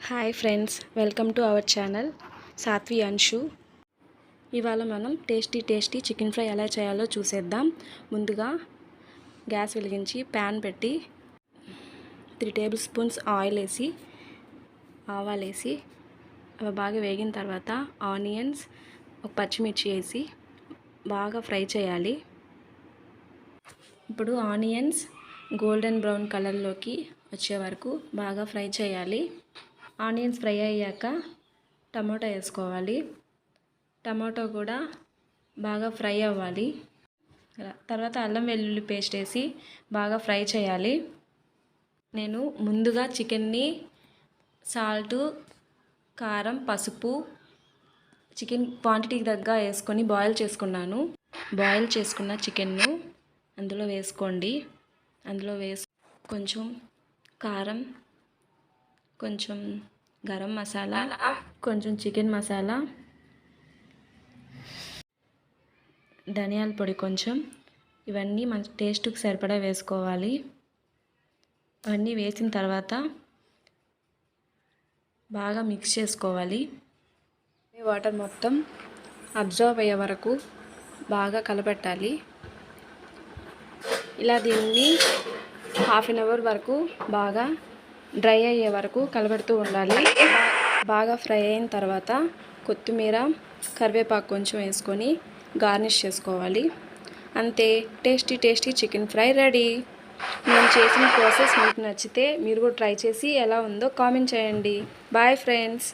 Hi friends, welcome to our channel Satvi Anshu. ఇవాళ మనం tasty chicken fry ఎలా చేయాలో చూసేద్దాం. ముందుగా గ్యాస్ వెలిగించి ప్యాన్ పెట్టి 3 టేబుల్ స్పూన్స్ ఆయిల్ వేసి ఆవాలు వేసి అవి బాగా వేగిన తర్వాత ఆనియన్స్, ఒక పచ్చిమిర్చి వేసి బాగా ఫ్రై చేయాలి. ఇప్పుడు ఆనియన్స్ గోల్డెన్ బ్రౌన్ కలర్లోకి వచ్చే వరకు బాగా ఫ్రై చేయాలి. ఆనియన్స్ ఫ్రై అయ్యాక టమాటో వేసుకోవాలి. టమాటో కూడా బాగా ఫ్రై అవ్వాలి. తర్వాత అల్లం వెల్లుల్లి పేస్ట్ వేసి బాగా ఫ్రై చేయాలి. నేను ముందుగా చికెన్ని సాల్టు, కారం, పసుపు చికెన్ క్వాంటిటీకి తగ్గ వేసుకొని బాయిల్ చేసుకున్నాను. బాయిల్ చేసుకున్న చికెన్ను అందులో వేసుకోండి. అందులో కొంచెం కారం, కొంచెం గరం మసాలా, కొంచెం చికెన్ మసాలా, ధనియాల పొడి కొంచెం, ఇవన్నీ మన టేస్ట్కి సరిపడా వేసుకోవాలి. అవన్నీ వేసిన తర్వాత బాగా మిక్స్ చేసుకోవాలి. వాటర్ మొత్తం అబ్జర్వ్ అయ్యే వరకు బాగా కలపెట్టాలి. ఇలా దీన్ని హాఫ్ అన్ అవర్ వరకు బాగా డ్రై అయ్యే వరకు కలబెడుతూ ఉండాలి. బాగా ఫ్రై అయిన తర్వాత కొత్తిమీర, కరివేపాకు కొంచెం వేసుకొని గార్నిష్ చేసుకోవాలి. అంతే, టేస్టీ చికెన్ ఫ్రై రెడీ. నేను చేసిన ప్రాసెస్ మీకు నచ్చితే మీరు కూడా ట్రై చేసి ఎలా ఉందో కామెంట్ చేయండి. Bye friends.